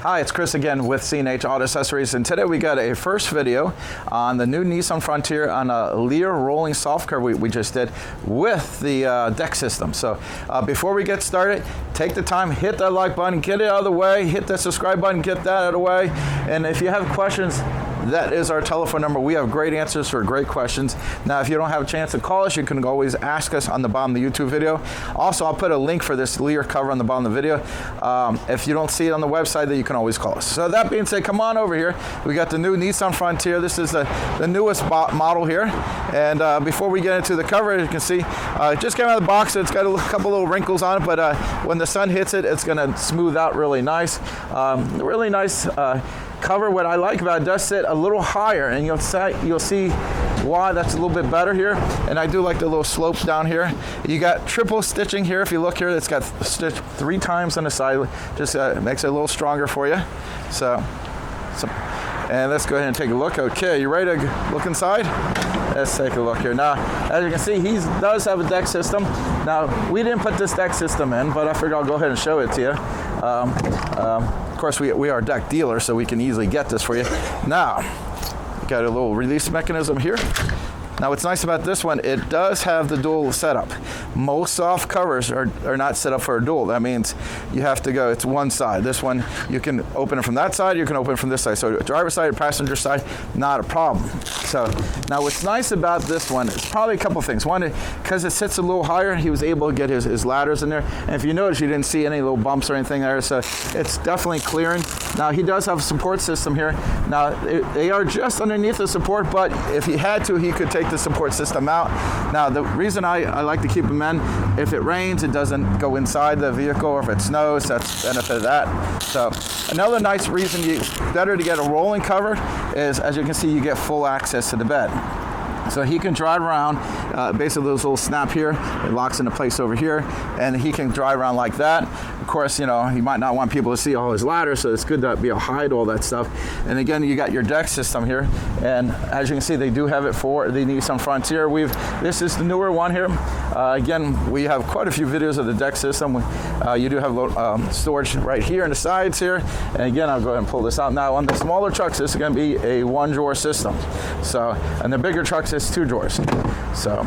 Hi, it's Chris again with C&H Auto Accessories, and today we got a first video on the new Nissan Frontier on a Leer rolling soft cover we just did with the deck system. So before we get started, take the time, hit that like button, get it out of the way, hit that subscribe button, get that out of the way, and if you have questions, that is our telephone number. We have great answers for great questions. Now, if you don't have a chance to call us, you can always ask us on the bottom of the YouTube video. Also, I'll put a link for this Leer cover on the bottom of the video. If you don't see it on the website, then you can always call us. So that being said, come on over here. We got the new Nissan Frontier. This is the newest model here. And before we get into the cover, as you can see, it just came out of the box. It's got a couple little wrinkles on it, but when the sun hits it, it's gonna smooth out really nice. Really nice cover. What I like about it, does sit a little higher, and you'll see why that's a little bit better here. And I do like the little slopes down here. You got triple stitching here. If you look here, it's got stitched 3 times on the side. Just makes it a little stronger for you. So and let's go ahead and take a look. Okay, you ready to look inside? Let's take a look here. Now, as you can see, he does have a deck system. Now, we didn't put this deck system in, but I figured I'll go ahead and show it to you. Of course, we are a deck dealer, so we can easily get this for you. Now, got a little release mechanism here. Now, what's nice about this one, it does have the dual setup. Most soft covers are not set up for a dual. That means you have to go, it's one side. This one, you can open it from that side, you can open it from this side. So driver's side, passenger side, not a problem. So now what's nice about this one is probably a couple things. One, because it sits a little higher, he was able to get his ladders in there. And if you notice, you didn't see any little bumps or anything there, so it's definitely clearing. Now, he does have a support system here. Now, they are just underneath the support, but if he had to, he could take the support system out. Now, the reason I like to keep them in, if it rains, it doesn't go inside the vehicle, or if it snows, that's the benefit of that. So another nice reason better to get a rolling cover is, as you can see, you get full access to the bed. So he can drive around, basically those little snap here, it locks into place over here, and he can drive around like that. Of course, you know, he might not want people to see all his ladders, so it's good to be able to hide all that stuff. And again, you got your deck system here, and as you can see, they do have it for the Nissan Frontier. This is the newer one here. Again, we have quite a few videos of the deck system. You do have storage right here in the sides here. And again, I'll go ahead and pull this out. Now, on the smaller trucks, this is going to be a 1-drawer system. So, and the bigger trucks, it's 2 drawers. So,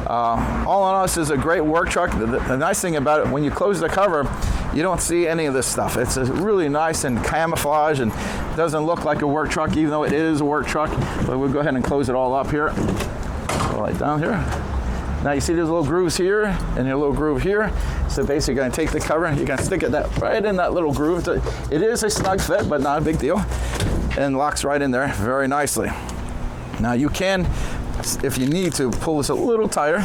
all in all, this is a great work truck. The nice thing about it, when you close the cover, you don't see any of this stuff. It's really nice and camouflage, and doesn't look like a work truck, even though it is a work truck. But we'll go ahead and close it all up here. Right down here. Now you see these little grooves here and your little groove here. So basically you're gonna take the cover and you're gonna stick it right in that little groove. It is a snug fit, but not a big deal. And locks right in there very nicely. Now you can, if you need to, pull this a little tighter,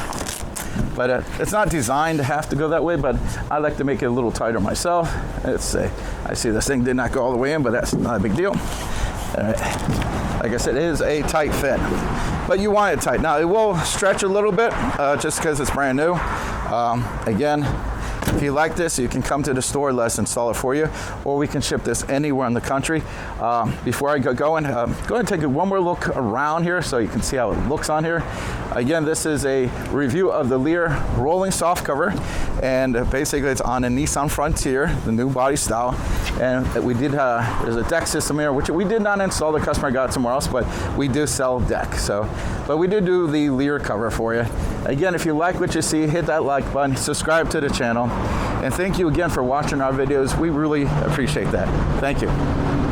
but it's not designed to have to go that way, but I like to make it a little tighter myself. Let's see, I see this thing did not go all the way in, but that's not a big deal. All right. Like I said, it is a tight fit, but you want it tight. Now, it will stretch a little bit just because it's brand new. Again, if you like this, you can come to the store, let us install it for you, or we can ship this anywhere in the country. Before I go ahead and take one more look around here so you can see how it looks on here. Again, this is a review of the Leer rolling soft cover, and basically it's on a Nissan Frontier, the new body style. And we did, there's a deck system here, which we did not install, the customer got it somewhere else, but we do sell deck. So, but we did do the Leer cover for you. Again, if you like what you see, hit that like button, subscribe to the channel, and thank you again for watching our videos. We really appreciate that. Thank you.